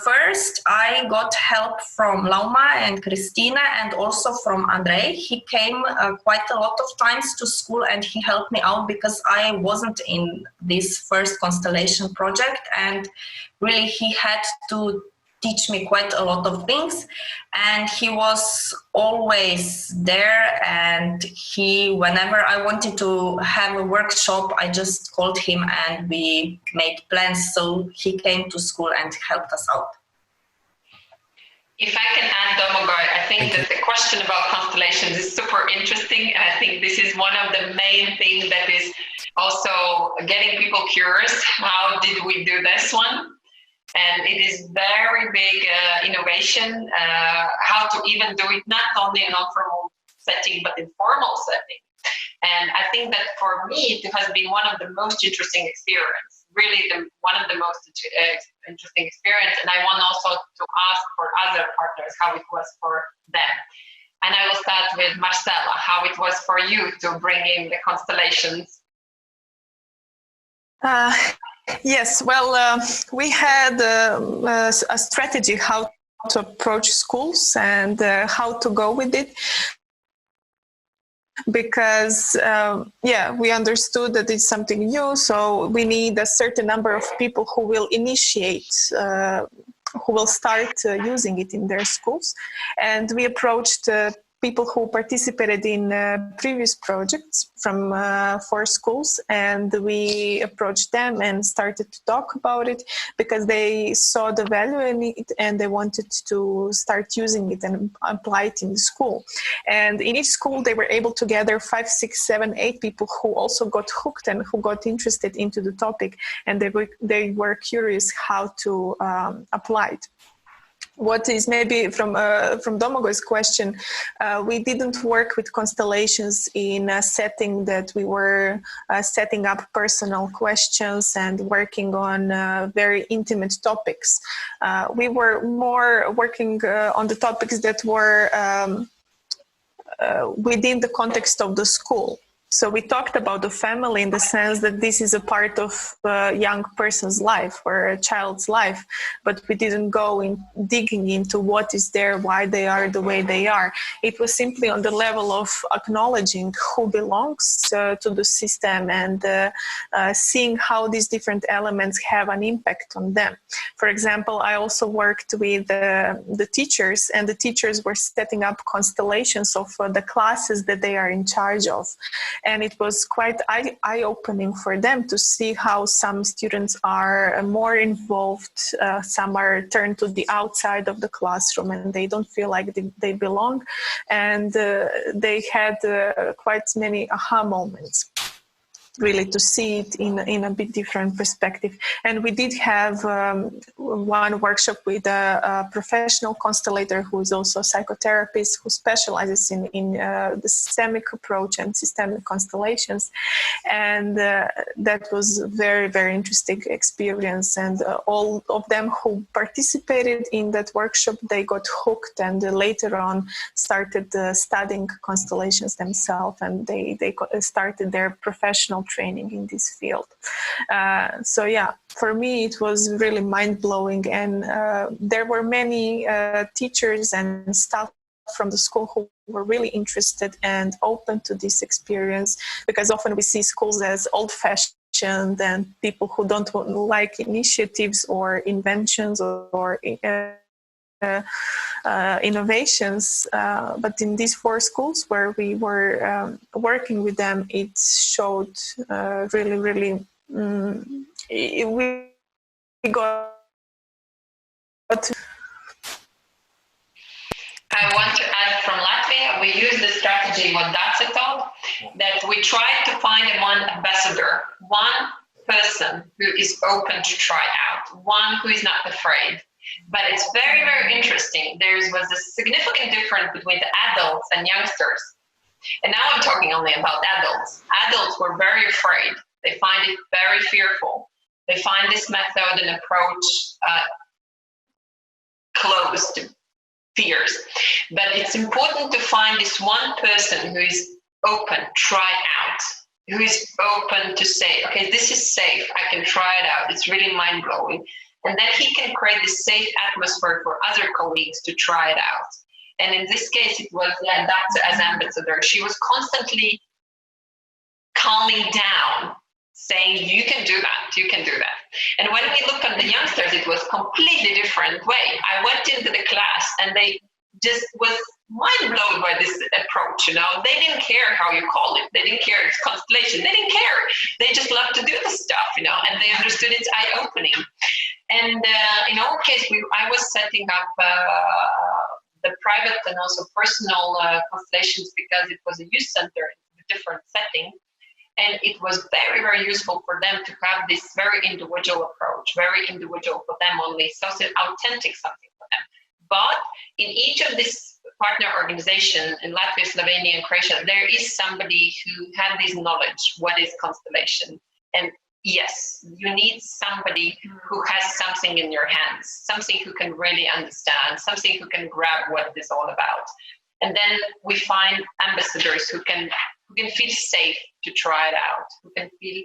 first I got help from Lauma and Christina, and also from Andrei. He came quite a lot of times to school and he helped me out because I wasn't in this first Constellation project, and really he had to teach me quite a lot of things, and he was always there. And whenever I wanted to have a workshop, I just called him and we made plans. So he came to school and helped us out. If I can add, Domagoj, I think that the question about constellations is super interesting, and I think this is one of the main things that is also getting people curious. How did we do this one? And it is very big innovation, how to even do it not only in non-formal setting, but in formal setting. And I think that for me, it has been one of the most interesting experience, really one of the most interesting experience. And I want also to ask for other partners how it was for them. And I will start with Marcela, how it was for you to bring in the constellations. Yes, well, we had a strategy how to approach schools and how to go with it. Because, we understood that it's something new, so we need a certain number of people who will initiate, who will start using it in their schools. And we approached people who participated in previous projects from 4 schools, and we approached them and started to talk about it because they saw the value in it and they wanted to start using it and apply it in the school. And in each school they were able to gather 5, 6, 7, 8 people who also got hooked and who got interested into the topic, and they were curious how to apply it. What is maybe from Domagoj's question, we didn't work with constellations in a setting that we were setting up personal questions and working on very intimate topics. We were more working on the topics that were within the context of the school. So we talked about the family in the sense that this is a part of a young person's life or a child's life, but we didn't go in digging into what is there, why they are the way they are. It was simply on the level of acknowledging who belongs to the system and seeing how these different elements have an impact on them. For example, I also worked with the teachers, and the teachers were setting up constellations of the classes that they are in charge of. And it was quite eye-opening for them to see how some students are more involved, some are turned to the outside of the classroom and they don't feel like they belong. And they had quite many aha moments. really to see it in a bit different perspective. And we did have one workshop with a professional constellator who is also a psychotherapist who specializes in the systemic approach and systemic constellations. And that was a very, very interesting experience. And all of them who participated in that workshop, they got hooked and later on started studying constellations themselves, and they started their professional training in this field. So yeah, for me it was really mind-blowing, and there were many teachers and staff from the school who were really interested and open to this experience, because often we see schools as old-fashioned and people who don't like initiatives or inventions or innovations, but in these 4 schools where we were working with them, it showed really we got. I want to add from Latvia, we use the strategy what Dace taught, that we try to find one ambassador, one person who is open to try out, one who is not afraid. But it's very, very interesting. There was a significant difference between the adults and youngsters. And now I'm talking only about adults. Adults were very afraid. They find it very fearful. They find this method and approach close to fears. But it's important to find this one person who is open, try out, who is open to say, okay, this is safe. I can try it out. It's really mind-blowing. And then he can create this safe atmosphere for other colleagues to try it out. And in this case, it was Dace as ambassador. She was constantly calming down, saying, you can do that, you can do that. And when we look at the youngsters, it was completely different way. I went into the class and they just was mind blown by this approach, you know. They didn't care how you call it. They didn't care it's constellation. They didn't care. They just loved to do the stuff, you know, and they understood it's eye-opening. And in our case, I was setting up the private and also personal constellations because it was a youth center in a different setting. And it was very, very useful for them to have this very individual approach, very individual for them only, so authentic something for them. But in each of these partner organizations in Latvia, Slovenia, and Croatia, there is somebody who had this knowledge, what is constellation. And yes, you need somebody who has something in your hands, something who can really understand, something who can grab what it is all about. And then we find ambassadors who can feel safe to try it out, who can feel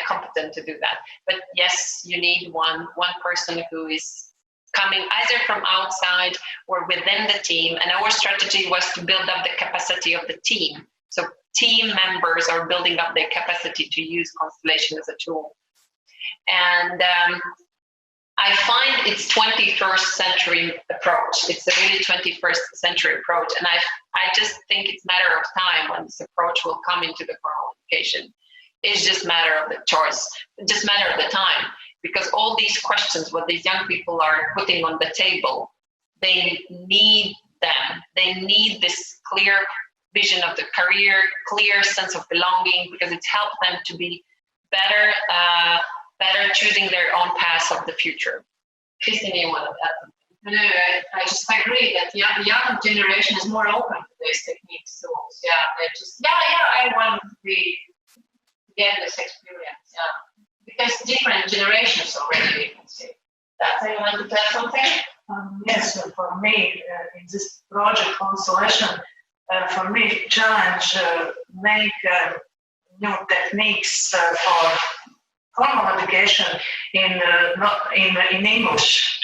competent to do that. But yes, you need one person who is coming either from outside or within the team. And our strategy was to build up the capacity of the team. So team members are building up their capacity to use constellation as a tool. And I find it's 21st century approach. It's a really 21st century approach. And I just think it's a matter of time when this approach will come into the formal education. It's just a matter of the choice, just a matter of the time. Because all these questions, what these young people are putting on the table, they need them. They need this clear vision of the career, clear sense of belonging, because it's helped them to be better choosing their own path of the future. Christine, you want to add something? No, I just agree that young generation is more open to these techniques, tools. Yeah, they just, I want to get this experience. Yeah, because different generations already, we can see. That's you want to add something? Yes, for me, in this project Constellation, for me, challenge make new techniques for formal education in English,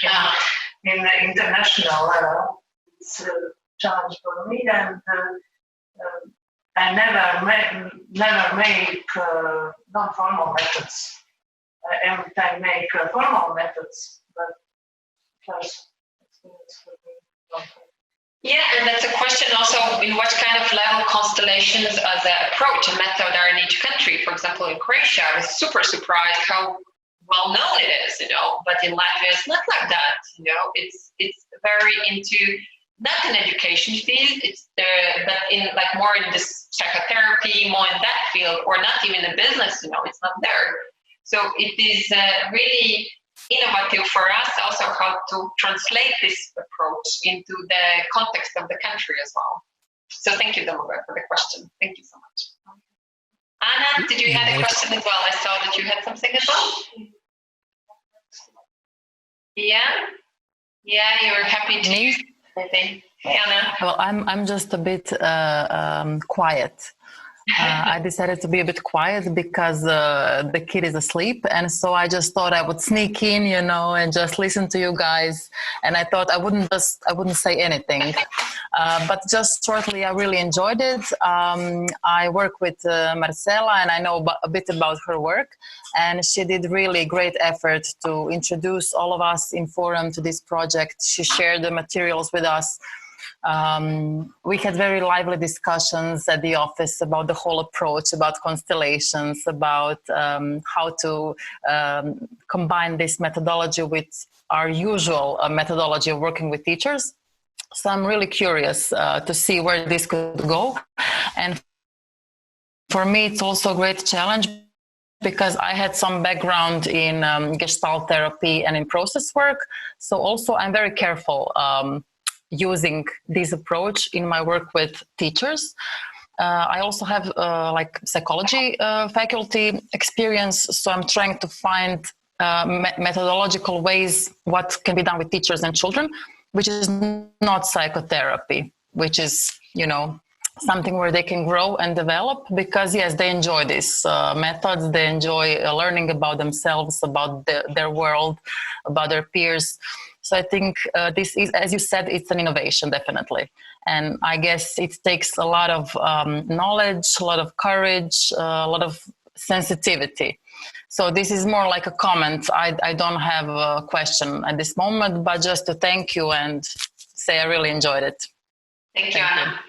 in the international level. It's a challenge for me, and I never make non-formal methods. I every time make formal methods, but first experience for me. Yeah, and that's a question also in what kind of level constellations as an approach and method are in each country. For example, in Croatia, I was super surprised how well known it is, you know, but in Latvia, it's not like that, you know, it's very into not an education field, but in like more in this psychotherapy, more in that field, or not even a business, it's not there. So it is really innovative for us also how to translate this approach into the context of the country as well. So thank you, Domagoj, for the question. Thank you so much. Anna, did you have a question as well? I saw that you had something as well. Yeah, you're happy to. Me? Hey, Anna. Well, I'm just a bit quiet. I decided to be a bit quiet because the kid is asleep, and so I just thought I would sneak in, and just listen to you guys. And I thought I wouldn't say anything, but just shortly, I really enjoyed it. I work with Marcela, and I know a bit about her work, and she did really great effort to introduce all of us in Forum to this project. She shared the materials with us. We had very lively discussions at the office about the whole approach, about constellations, about how to combine this methodology with our usual methodology of working with teachers. So I'm really curious to see where this could go. And for me, it's also a great challenge because I had some background in Gestalt therapy and in process work. So also I'm very careful using this approach in my work with teachers. I also have psychology faculty experience, so I'm trying to find methodological ways what can be done with teachers and children, which is not psychotherapy, which is, something where they can grow and develop, because yes, they enjoy these methods, they enjoy learning about themselves, about their world, about their peers. So I think this is, as you said, it's an innovation, definitely. And I guess it takes a lot of knowledge, a lot of courage, a lot of sensitivity. So this is more like a comment. I don't have a question at this moment, but just to thank you and say I really enjoyed it. Thank you, Anna.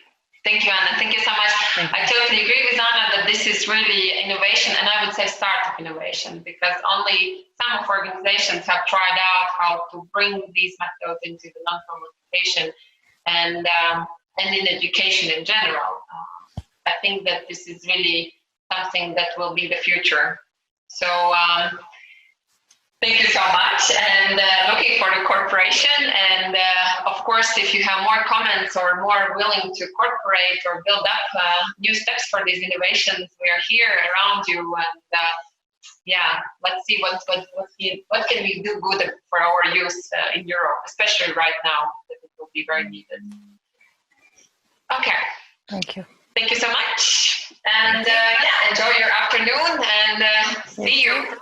Thank you, Anna. Thank you so much. I totally agree with Anna that this is really innovation, and I would say startup innovation, because only some of organizations have tried out how to bring these methods into the non-formal education and in education in general. I think that this is really something that will be the future. So thank you so much, and looking for the cooperation. And of course, if you have more comments or more willing to cooperate or build up new steps for these innovations, we are here around you. And let's see what can we do good for our youth in Europe, especially right now, that it will be very needed. Okay. Thank you. Thank you so much. And enjoy your afternoon, and see you.